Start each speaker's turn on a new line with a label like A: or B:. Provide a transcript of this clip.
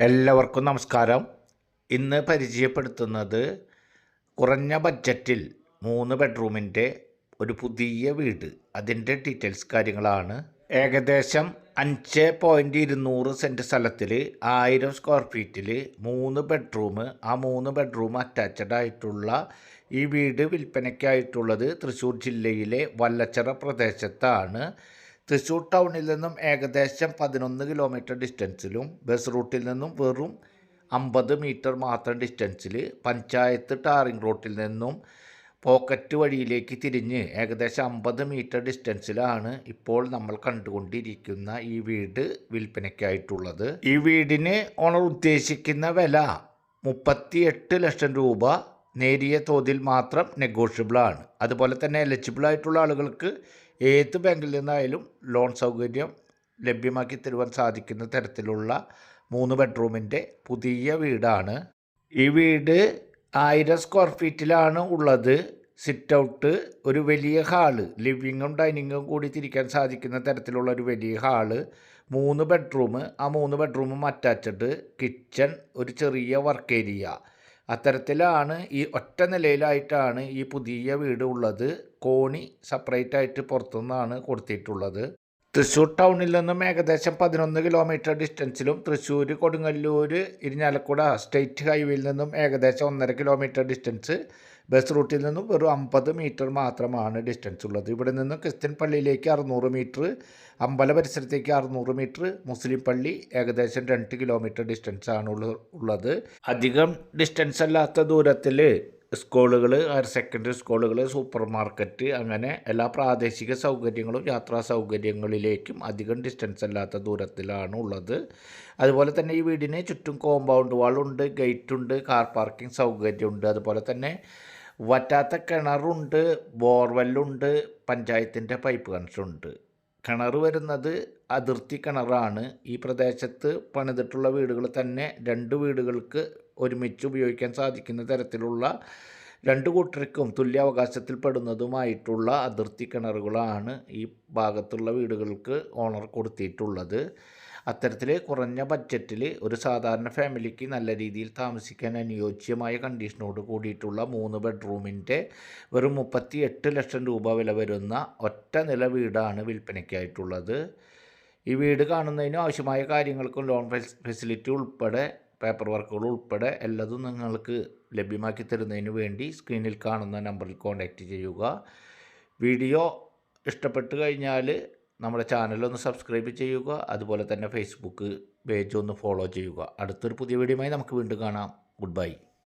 A: എല്ലാവർക്കും നമസ്കാരം. ഇന്ന് പരിചയപ്പെടുത്തുന്നത് കുറഞ്ഞ ബഡ്ജറ്റിൽ 3 ബെഡ്റൂമിൻ്റെ ഒരു പുതിയ വീട്. അതിൻ്റെ ഡീറ്റെയിൽസ് കാര്യങ്ങളാണ്. ഏകദേശം 5.200 സെൻറ്റ് സ്ഥലത്തിൽ 1000 സ്ക്വയർ ഫീറ്റിൽ 3 ബെഡ്റൂം, ആ 3 ബെഡ്റൂം അറ്റാച്ച്ഡ് ആയിട്ടുള്ള ഈ വീട് വിൽപ്പനയ്ക്കായിട്ടുള്ളത് തൃശ്ശൂർ ജില്ലയിലെ വല്ലച്ചിറ പ്രദേശത്താണ്. തൃശ്ശൂർ ടൗണിൽ നിന്നും ഏകദേശം 11 കിലോമീറ്റർ ഡിസ്റ്റൻസിലും ബസ് റൂട്ടിൽ നിന്നും വെറും 50 മീറ്റർ മാത്രം ഡിസ്റ്റൻസിൽ പഞ്ചായത്ത് ടാറിംഗ് റോട്ടിൽ നിന്നും പോക്കറ്റ് വഴിയിലേക്ക് തിരിഞ്ഞ് ഏകദേശം 50 മീറ്റർ ഡിസ്റ്റൻസിലാണ് ഇപ്പോൾ നമ്മൾ കണ്ടുകൊണ്ടിരിക്കുന്ന ഈ വീട് വിൽപ്പനയ്ക്കായിട്ടുള്ളത്. ഈ വീടിന് ഓണർ ഉദ്ദേശിക്കുന്ന വില 38 ലക്ഷം രൂപ. നേരിയ തോതിൽ മാത്രം നെഗോഷ്യബിളാണ്. അതുപോലെ തന്നെ എലിജിബിൾ ആയിട്ടുള്ള ആളുകൾക്ക് ഏത് ബാങ്കിൽ നിന്നായാലും ലോൺ സൗകര്യം ലഭ്യമാക്കി തരുവാൻ സാധിക്കുന്ന തരത്തിലുള്ള 3 ബെഡ്റൂമിൻ്റെ പുതിയ വീടാണ്. ഈ വീട് 1000 സ്ക്വയർ ഫീറ്റിലാണ് ഉള്ളത്. സിറ്റ് ഔട്ട്, ഒരു വലിയ ഹാള്, ലിവിങ്ങും ഡൈനിങ്ങും കൂടി തിരിക്കാൻ സാധിക്കുന്ന തരത്തിലുള്ള ഒരു വലിയ ഹാള്, 3 ബെഡ്റൂം, ആ 3 ബെഡ്റൂമും അറ്റാച്ച്ഡ് കിച്ചൺ, ഒരു ചെറിയ വർക്ക് ഏരിയ, അത്തരത്തിലാണ് ഈ ഒറ്റ നിലയിലായിട്ടാണ് ഈ പുതിയ വീട് ഉള്ളത്. കോണി സെപ്പറേറ്റ് ആയിട്ട് പുറത്തുനിന്നാണ് കൊടുത്തിട്ടുള്ളത്. തൃശ്ശൂർ ടൗണിൽ നിന്നും ഏകദേശം 11 കിലോമീറ്റർ ഡിസ്റ്റൻസിലും തൃശ്ശൂർ കൊടുങ്ങല്ലൂർ ഇരിഞ്ഞാലക്കുട സ്റ്റേറ്റ് ഹൈവേയിൽ നിന്നും ഏകദേശം 1.5 കിലോമീറ്റർ ഡിസ്റ്റൻസ്, ബസ് റൂട്ടിൽ നിന്നും വെറും 50 മീറ്റർ മാത്രമാണ് ഡിസ്റ്റൻസ് ഉള്ളത്. ഇവിടെ നിന്നും ക്രിസ്ത്യൻ പള്ളിയിലേക്ക് 600 മീറ്റർ, അമ്പല പരിസരത്തേക്ക് 600 മീറ്റർ, മുസ്ലിം പള്ളി ഏകദേശം 2 കിലോമീറ്റർ ഡിസ്റ്റൻസ് ആണ് ഉള്ളത്. അധികം ഡിസ്റ്റൻസ് അല്ലാത്ത ദൂരത്തിൽ സ്കൂളുകൾ, ഹയർ സെക്കൻഡറി സ്കൂളുകൾ, സൂപ്പർ മാർക്കറ്റ്, അങ്ങനെ എല്ലാ പ്രാദേശിക സൗകര്യങ്ങളും യാത്രാ സൗകര്യങ്ങളിലേക്കും അധികം ഡിസ്റ്റൻസ് അല്ലാത്ത ദൂരത്തിലാണ് ഉള്ളത്. അതുപോലെ തന്നെ ഈ വീടിന് ചുറ്റും കോമ്പൗണ്ട് വാളുണ്ട്, ഗേറ്റുണ്ട്, കാർ പാർക്കിംഗ് സൗകര്യമുണ്ട്. അതുപോലെ തന്നെ വറ്റാത്ത കിണറുണ്ട്, ബോർവെല്ലുണ്ട്, പഞ്ചായത്തിൻ്റെ പൈപ്പ് കണക്ഷനുണ്ട്. കിണർ വരുന്നത് അതിർത്തി കിണറാണ്. ഈ പ്രദേശത്ത് പണിതിട്ടുള്ള വീടുകൾ തന്നെ 2 വീടുകൾക്ക് ഒരുമിച്ച് ഉപയോഗിക്കാൻ സാധിക്കുന്ന തരത്തിലുള്ള 2 കൂട്ടർക്കും തുല്യാവകാശത്തിൽ പെടുന്നതുമായിട്ടുള്ള അതിർത്തി കിണറുകളാണ് ഈ ഭാഗത്തുള്ള വീടുകൾക്ക് ഓണർ കൊടുത്തിട്ടുള്ളത്. അത്തരത്തിൽ കുറഞ്ഞ ബഡ്ജറ്റിൽ ഒരു സാധാരണ ഫാമിലിക്ക് നല്ല രീതിയിൽ താമസിക്കാൻ അനുയോജ്യമായ കണ്ടീഷനോട് കൂടിയിട്ടുള്ള 3 ബെഡ്റൂമിൻ്റെ വെറും 38 ലക്ഷം രൂപ വില വരുന്ന ഒറ്റ നില വീടാണ് വിൽപ്പനയ്ക്കായിട്ടുള്ളത്. ഈ വീട് കാണുന്നതിനും ആവശ്യമായ കാര്യങ്ങൾക്കും ലോൺ ഫെസിലിറ്റി ഉൾപ്പെടെ പേപ്പർ വർക്കുകൾ ഉൾപ്പെടെ എല്ലാതും നിങ്ങൾക്ക് ലഭ്യമാക്കി തരുന്നതിന് വേണ്ടി സ്ക്രീനിൽ കാണുന്ന നമ്പറിൽ കോൺടാക്റ്റ് ചെയ്യുക. വീഡിയോ ഇഷ്ടപ്പെട്ട് കഴിഞ്ഞാൽ നമ്മുടെ ചാനലൊന്ന് സബ്സ്ക്രൈബ് ചെയ്യുക. അതുപോലെ തന്നെ ഫേസ്ബുക്ക് പേജ് ഒന്ന് ഫോളോ ചെയ്യുക. അടുത്തൊരു പുതിയ വീഡിയോയുമായി നമുക്ക് വീണ്ടും കാണാം. Good bye.